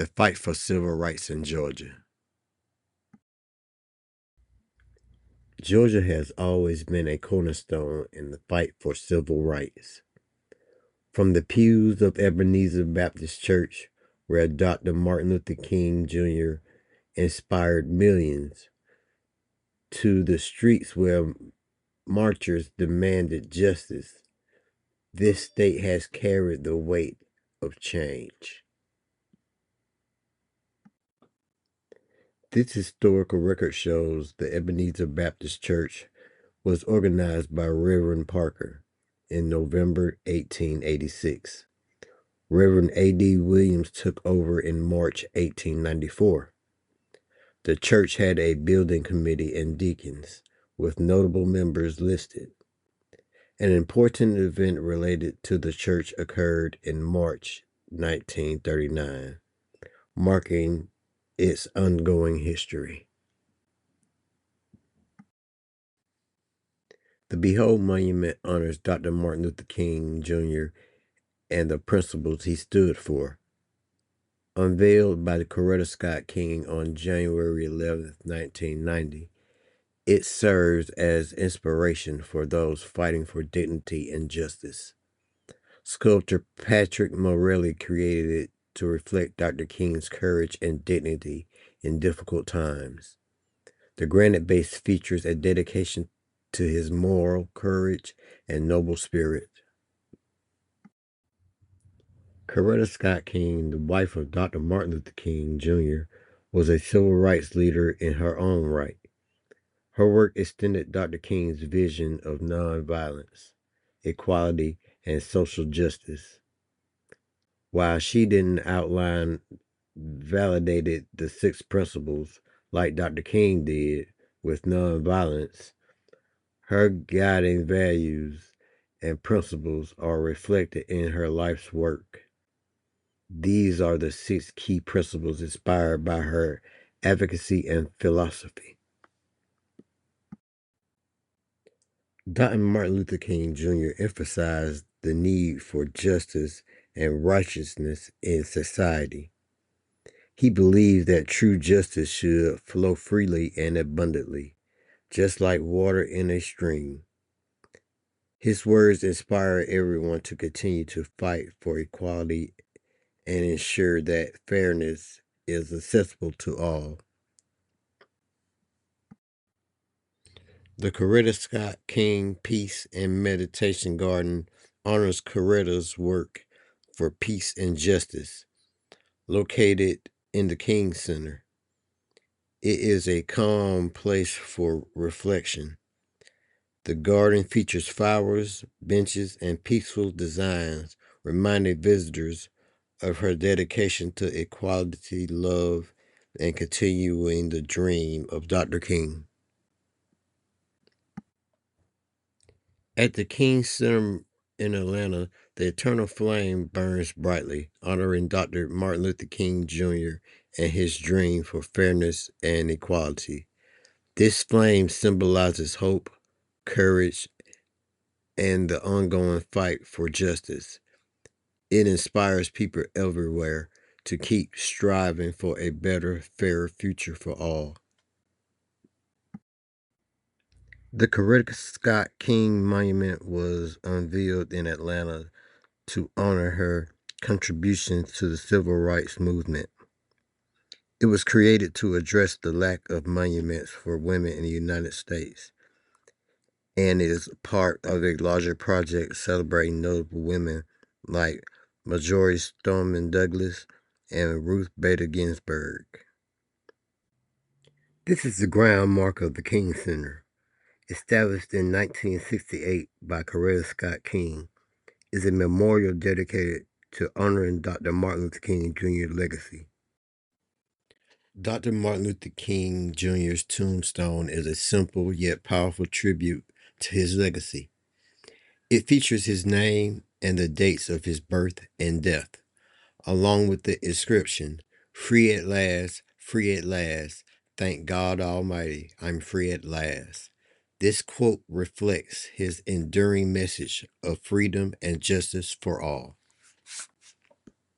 The fight for civil rights in Georgia. Georgia has always been a cornerstone in the fight for civil rights. From the pews of Ebenezer Baptist Church, where Dr. Martin Luther King Jr. inspired millions, to the streets where marchers demanded justice, this state has carried the weight of change. This historical record shows the Ebenezer Baptist Church was organized by Reverend Parker in November 1886. Reverend A.D. Williams took over in March 1894. The church had a building committee and deacons, with notable members listed. An important event related to the church occurred in March 1939, marking its ongoing history. The Behold Monument honors Dr. Martin Luther King Jr. and the principles he stood for. Unveiled by the Coretta Scott King on January 11, 1990, it serves as inspiration for those fighting for dignity and justice. Sculptor Patrick Morelli created it to reflect Dr. King's courage and dignity in difficult times. The granite base features a dedication to his moral courage and noble spirit. Coretta Scott King, the wife of Dr. Martin Luther King Jr., was a civil rights leader in her own right. Her work extended Dr. King's vision of nonviolence, equality, and social justice. While she didn't validated the six principles like Dr. King did with nonviolence, her guiding values and principles are reflected in her life's work. These are the six key principles inspired by her advocacy and philosophy. Dr. Martin Luther King Jr. emphasized the need for justice and righteousness in society. He believed that true justice should flow freely and abundantly, just like water in a stream. His words inspire everyone to continue to fight for equality and ensure that fairness is accessible to all. The Coretta Scott King Peace and Meditation Garden honors Coretta's work for peace and justice, located in the King Center. It is a calm place for reflection. The garden features flowers, benches, and peaceful designs, reminding visitors of her dedication to equality, love, and continuing the dream of Dr. King. At the King Center in Atlanta, the Eternal Flame burns brightly, honoring Dr. Martin Luther King Jr. and his dream for fairness and equality. This flame symbolizes hope, courage, and the ongoing fight for justice. It inspires people everywhere to keep striving for a better, fairer future for all. The Coretta Scott King Monument was unveiled in Atlanta to honor her contributions to the civil rights movement. It was created to address the lack of monuments for women in the United States and is part of a larger project celebrating notable women like Marjorie Stoneman Douglas and Ruth Bader Ginsburg. This is the ground mark of the King Center. Established in 1968 by Coretta Scott King, is a memorial dedicated to honoring Dr. Martin Luther King Jr.'s legacy. Dr. Martin Luther King Jr.'s tombstone is a simple yet powerful tribute to his legacy. It features his name and the dates of his birth and death, along with the inscription, "Free at last, free at last. Thank God Almighty, I'm free at last." This quote reflects his enduring message of freedom and justice for all.